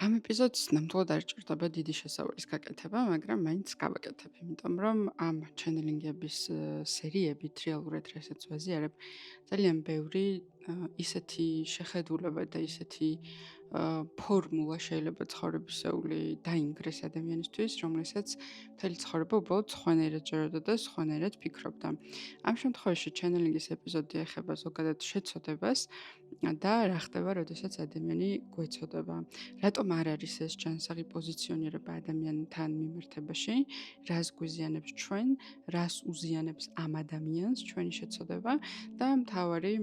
ამ ეპიზოდს ნამდვილად არ ჭირდება დიდი შესავლის გაკეთება, მაგრამ მაინც გავაკეთებ, იმიტომ რომ ამ ჩენელინგების სერიებით რეალურად რასაც ვაზიარებ, ძალიან ბევრი ისეთი შეხედულება და ისეთი ფორმულა შეიძლება ცხოვრებისეული დაინგრეს ადამიანისთვის, რომელსაც მთელი ცხოვრება უბრალოდ სხვანაირად ჯეროდა და სხვანაირად ფიქრობდა. ამ შემთხვევაში ჩენელინგის ეპიზოდი ეხება ზოგადად შეცოდებას და რა ხდება, როდესაც ადამიანი გვეცოდება. რატომ არ არის ეს ჯანსაღი პოზიციონირება ადამიანთან მიმართებაში, რას გვიზიანებს ჩვენ, რას უზიანებს ამ ადამიანს ჩვენი შეცოდება და მთავარი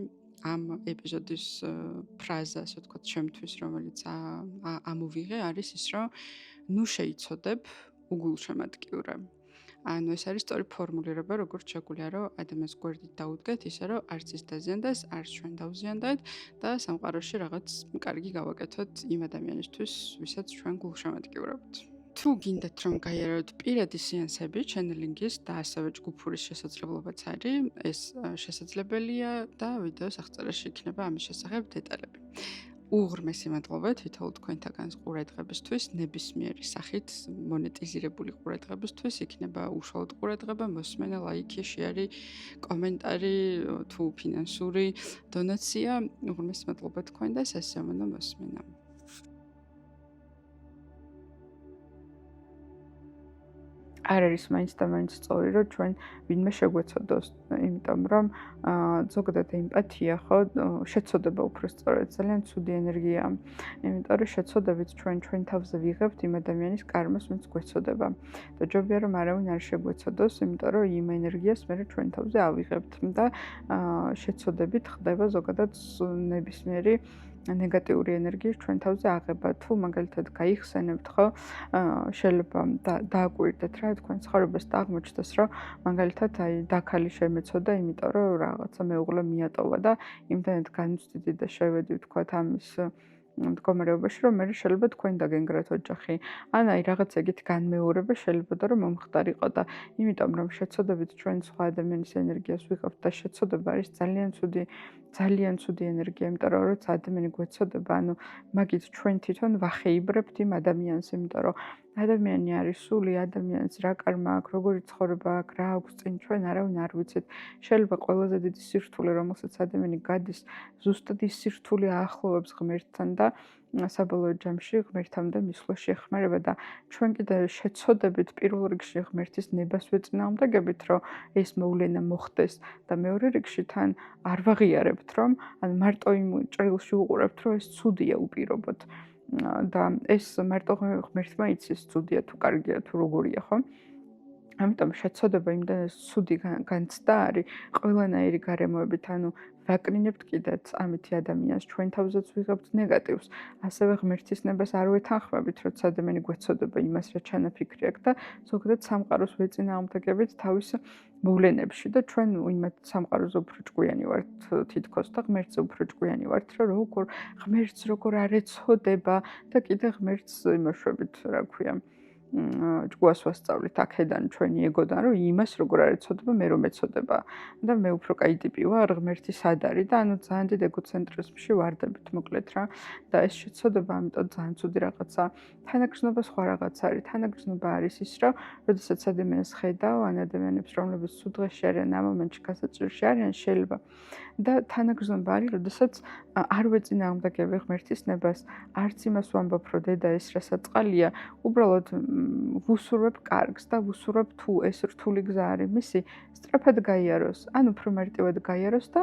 ამ ეპიზოდის ფრაზა, ასე ვთქვათ, ჩემთვის, რომელიც ამოვიღე, არის ის, რომ ნუ შეიცოდებ, უგულშემატკივრე. ანუ ეს არის სწორი ფორმულირება, როგორც შეგვიძლია, რომ ადამიანს გვერდით დაუდგეთ, ისე რომ არც ის დაზიანდეს, არც ჩვენ დავზიანდეთ და სამყაროში რაღაც კარგი გავაკეთოთ იმ ადამიანისთვის, ვისაც ჩვენ გულშემატკივრებთ. თუ გინდათ რომ გაიაროთ პირადი სეანსები ჩენელინგის და ასევე ჯგუფურის შესაძლებლობაც არის, ეს შესაძლებელია და ვიდეოს აღწერაში იქნება ამის შესახებ დეტალები. უღრმესი მადლობა თითოეულ თქვენთაგანს ყურადღებისთვის, ნებისმიერი სახით მონეტიზირებული ყურადღებისთვის, იქნება უშუალოდ ყურადღება, მოსმენა, ლაიქი, შეარი, კომენტარი, თუ ფინანსური დონაცია, უღრმესი მადლობა თქვენ და სასიამოვნო მოსმენა. არ არის მაინც და მაინც სწორი, რომ ჩვენ ვინმე შეგვეცოდოს, იმიტომ რომ ზოგადად ემპათია ხო, შეცოდება უფრო სწორედ ძალიან ცუდი ენერგიაა. იმიტომ რომ შეცოდებით ჩვენ თავზე ვიღებთ იმ ადამიანის კარმას, ვინც გვეცოდება. და ჯობია რომ არავინ არ შეგვეცოდოს, იმიტომ რომ იმ ენერგიას მე ჩვენ თავზე ავიღებთ და შეცოდებით ხდება ზოგადად ნებისმიერი ნეგატიური ენერგიის ჩვენ თავზე აღება. თუ მაგალითად გაიხსენებთ ხო, შეიძლება დააკვირდეთ რა თქვენ ცხოვრებას და აღმოჩნდეს, რომ მაგალითად აი დაქალი შემეცოდა, იმიტომ რომ რაღაცა მეუღლე მიატოვა და იმდანეთ განვწდიდი და შევედი ვთქვათ ამის მდგომარეობაში, რომ მე შეიძლება თქვენ დაგენგრათ ოჯახი. ან აი რაღაც ეგეთი განმეორება შეიძლება რომ მომხდარიყო და იმიტომ რომ შეცოდებით ჩვენ სხვა ადამიანის ენერგიას ვიღებთ და შეცოდება არის ძალიან ცუდი ენერგია, იმიტომ რომ როცა ადამიანი გვეცოდება, ანუ მაგით ჩვენ თვითონ ვახეიბრებთ იმ ადამიანს, იმიტომ რომ ადამიანი არის სული, ადამიანს რა კარმა აქვს, როგორი ცხოვრება აქვს, რა აქვს წინ, ჩვენ არავინ არ ვიცით. შეიძლება ყველაზე დიდი სირთულე, რომელსაც ადამიანი გადის, ზუსტად ის სირთულე აახლოვებს ღმერთთან და საბოლოო ჯამში ღმერთამდე მისვლაში ეხმარება და ჩვენ კიდე შეცოდებით პირველ რიგში ღმერთის ნებას ვეწინააღმდეგებით, რომ ეს მოვლენა მოხდეს და მეორე რიგში თან არ ვაღიარებთ, რომ ან მარტო იმ ჭრილში უყურებთ, რომ ეს ცუდია უპირობოდ. და ეს მარტო ღმერთმა იცის ცუდია თუ კარგია თუ როგორია, ხო? ამიტომ შეცოდება იმდენ ცუდი განცდა არის ყველანაირი გარემოებით, ანუ ვაკნინებთ კიდეც ამითი ადამიანს, ჩვენ თავზეც ვიღებთ ნეგატივს, ასევე ღმერთის ნებას არ ვეთანხმებით, როცა ადამიანი გვეცოდება იმას, რა ჩანაფიქრი აქვს და ზოგადად სამყაროს ვეწინააღმდეგებით თავის მოვლენებში და ჩვენ იმათ სამყაროზე უფრო ჭკვიანი ვართ თითქოს და ღმერთზე უფრო ჭკვიანი ვართ, რომ როგორ ღმერთს როგორ არ ეცოდება და კიდე ღმერთს იმაშვებით, რა ქვია, ჭკუას ვასწავლით აქედან ჩვენი ეგოდან, რომ იმას როგორ არ ეცოდება, მე რომ ეცოდება და მე უფრო კაი ტიპი ვარ, ღმერთი სად არის და ანუ ძალიან დიდ ეგოცენტრიზმში ვარდებით, მოკლედ რა. და ეს შეცოდება, ამიტომ ძალიან ცუდი რაღაცა. თანაგრძნობა სხვა რაღაც არის. თანაგრძნობა არის ის, რომ როდესაც ადამიანს ხედავ, ან ადამიანებს, რომლებიც სულ დღეში არიან, ამ მომენტში გასაჭირში არიან, შეიძლება და თანაგრძნობა არის, როდესაც არ ვეწინააღმდეგები ღმერთის ნებას, არც იმას ვამბობ, რომ დედა ეს რასაწყალია, უბრალოდ ვუსურვებ კარგს და ვუსურვებ თუ ეს რთული გზა არის მისი, სწრაფად გაიაროს, ან უფრო მარტივად გაიაროს და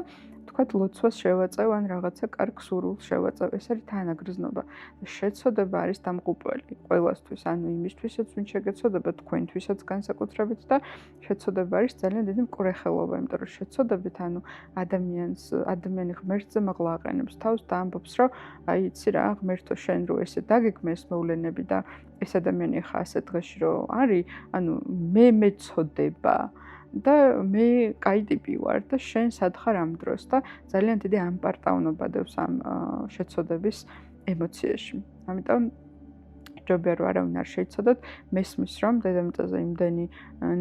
თქვათ ლოცვას შევაწევ, ან რაღაცა კარგ სურვილს შევაწევ. ეს არის თანაგრძნობა. შეცოდება არის დამღუპველი ყველასთვის, ანუ იმისთვისაც, ვინც შეგეცოდება, თქვენთვისაც განსაკუთრებით და შეცოდება არის ძალიან დიდი მკვრეხელობა, იმიტომ რომ შეცოდებით, ანუ ადამიანი ღმერთზე მაღლა აყენებს თავს და ამბობს, რომ აი იცი რა, ღმერთო შენ რო ესე დაგეგმე ეს მოვლენები და ეს ადამიანი ხა ასე დღეში რო არის, ანუ მე მეცოდება და მე კაი ტიპი ვარ და შენ სათხარ ამ დროს და ძალიან დიდი ამპარტავნობა დევს ამ შეცოდების ემოციაში. ამიტომ ჯობია რომ არავინ არ შეიცოდოთ, მესმის რომ დედამიწაზე იმდენი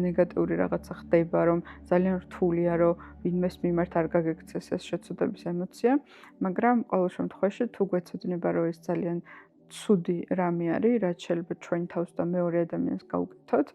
ნეგატიური რაღაცა ხდება, რომ ძალიან რთულია, რომ ვინმეს მიმართ არ გაგექცეს ეს შეცოდების ემოცია, მაგრამ ყოველ შემთხვევაში თუ გვეცოდინება, რომ ეს ძალიან ცუდი რამე არის, რაც შეიძლება ჩვენ თავს და მეორე ადამიანს გავუკეთოთ.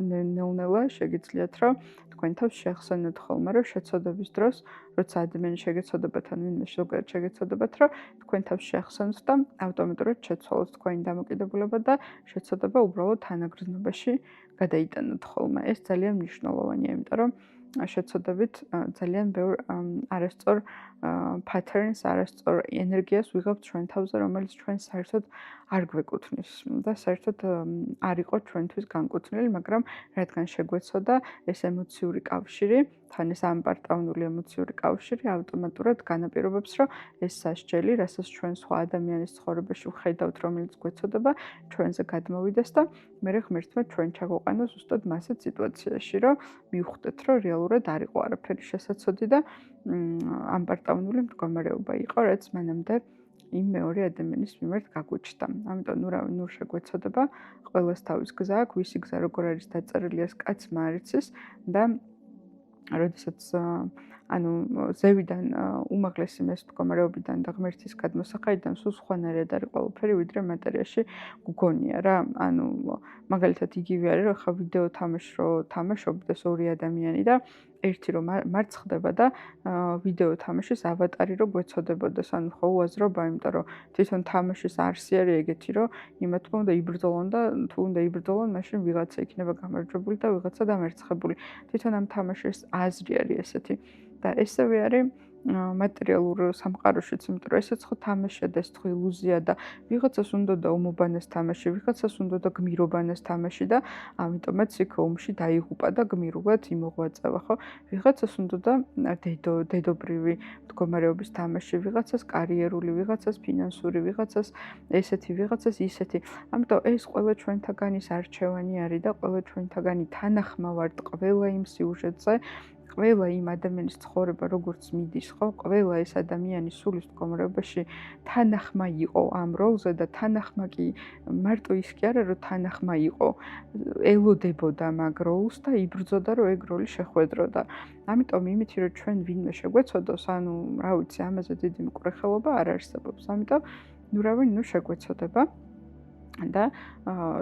ნელ-ნელა შეგიძლიათ, რომ თქვენ თავს შეეხსენოთ ხოლმე, რომ შეცოდების დროს, როცა ადამიანი შეგეცოდებათ, ან ვინმე ზოგადად შეგეცოდებათ, რომ თქვენ თავს შეეხსენოთ და ავტომატურად შეცვალოთ თქვენი დამოკიდებულება და შეცოდება უბრალოდ თანაგრძნობაში გადაიტანოთ ხოლმე. ეს ძალიან მნიშვნელოვანია, იმიტომ რომ შეცოდებით ძალიან ბევრ არასწორ patterns, არასწორ ენერგიას ვიღებთ ჩვენ თავზე, რომელიც ჩვენ საერთოდ არ გვეკუთვნის და საერთოდ არ იყო ჩვენთვის განკუთვნილი, მაგრამ რადგან შეგვეცოდა ეს ემოციური კავშირი, თან ეს ამპარტავნული ემოციური კავშირი ავტომატურად განაპირობებს, რომ ეს სასჯელი, რასაც ჩვენ სხვა ადამიანის ცხოვრებაში ვხედავთ, რომელიც გვეცოდება, ჩვენზე გადმოვიდეს და მე ღმერთმა ჩვენ ჩაგვაყენოს ზუსტად მასეთ სიტუაციაში, რომ მივხვდეთ, რომ რეალურად არ იყო არაფერი შესაძლოა და ამპარტავნული მდგომარეობა იყო, რაც მანამდე იმ მეორე ადამიანის მიმართ გაგვიჩნდა. ამიტომ ნუ შეგვეცოდება, ყველას თავის გზა აქვს, ვისი გზა როგორ არის დაწერილი, ეს კაცმა არ იცის და როდესაც ზევიდან უმაღლესი მდგომარეობიდან და ღმერთის გადმოსახედიდან სულ სხვანაირად არის ყველაფერი, ვიდრე მატერიაში გგონია რა. მაგალითად იგივე არის, რომ ხა ვიდეო თამაშს რო თამაშობდეს ორი ადამიანი და ერთი რომ მარცხდება და ვიდეო თამაშის ავატარი რო გვეცოდებოდეს, ხო უაზრობა, იმიტომ რომ თვითონ თამაშის არსი არის ეგეთი, რომ იმათმა უნდა იბრძოლონ და თუ უნდა იბრძოლონ, მაშინ ვიღაცა იქნება გამარჯვებული და ვიღაცა დამარცხებული. თვითონ ამ თამაშის აზრი არის ესეთი და ესევე არის მატერიალურ სამყაროშიც, იმიტომ რომ ესეც ხო თამაშია და ეს ხო ილუზია და ვიღაცას უნდა და უმობანეს თამაში, ვიღაცას უნდა და გმირობანეს თამაში და ამიტომაც იქ ომში დაიღუპა და გმირულად იმოღვაწევა, ხო? ვიღაცას უნდა და დედობრივი მდგომარეობის თამაში, ვიღაცას კარიერული, ვიღაცას ფინანსური, ვიღაცას ესეთი, ვიღაცას ისეთი. ამიტომ ეს ყველა ჩვენთაგანის არჩევანი არის და ყველა ჩვენთაგანი თანახმა ვართ ყველა იმ სიუჟეტზე, ყველა იმ ადამიანის ცხოვრება როგორც მიდის, ხო? ყველა ეს ადამიანი სულის მდგომარეობაში თანახმა იყო ამ როლზე და თანახმა კი მარტო ის კი არა, რომ თანახმა იყო, ელოდებოდა მაგ როლს და იბრძოდა, რომ ეგ როლი შეხვედროდა. ამიტომ იმითი, რომ ჩვენ ვინმე შეგვეცოდოს, რა ვიცი, ამაზე დიდი მკვრეხელობა არ არსებობს. ამიტომ ნუ შეგვეცოდება. და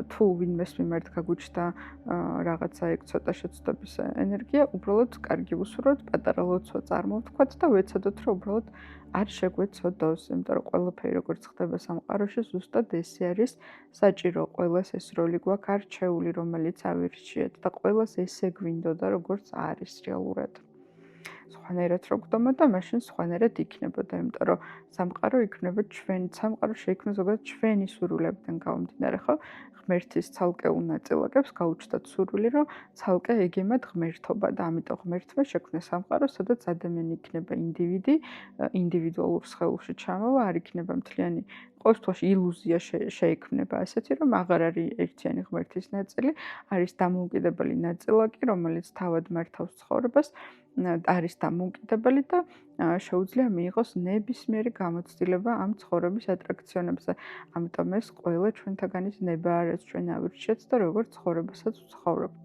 თუ ვინმეს მიმართ გაგვიჩნდა რაღაცა ეგ ცოტა შეცდომის ენერგია, უბრალოდ კარგი ვუსურვოთ, პატარა ლოცვა წარმოვთქვათ და ვეცადოთ, რომ უბრალოდ არ შეგვეცოდოს, იმიტომ რომ ყველაფერი როგორც ხდება სამყაროში, ზუსტად ესე არის საჭირო. ყველას ეს როლი გვაქვს არჩეული, რომელიც ავირჩიეთ და ყველას ესე გვინდოდა, როგორც არის რეალურად. სხვანაირად რო გვდომოდა, მაშინ სხვანაირად იქნებოდა, იმიტომ რომ სამყარო იქნება სამყარო შეიქმნა ზოგადად ჩვენი სურვილებიდან გამომდინარე, ხო? ღმერთის ცალკეულ ნაწილაკებს გაუჩნდათ სურვილი, რომ ცალკე ეგემად ღმერთობა და ამიტომ ღმერთმა შექმნა სამყარო, სადაც ადამიანი იქნება ინდივიდი, ინდივიდუალურ სხეულში ჩამოვა, არ იქნება მთლიანი ყოველ შემთხვევაში ილუზია შეიქმნება ასეთი, რომ აღარ არის ერთიანი ღმერთის ნაწილი, არის დამოუკიდებელი ნაწილაკი, რომელიც თავად მართავს ცხოვრებას, არის დამოუკიდებელი და შეუძლია მიიღოს ნებისმიერი გამოცდილება ამ ცხოვრების ატრაქციონებზე. ამიტომ ეს ყველა ჩვენთაგანის ნება არის, ჩვენ ავირჩიეთ და როგორ ცხოვრებასაც ვცხოვრობთ.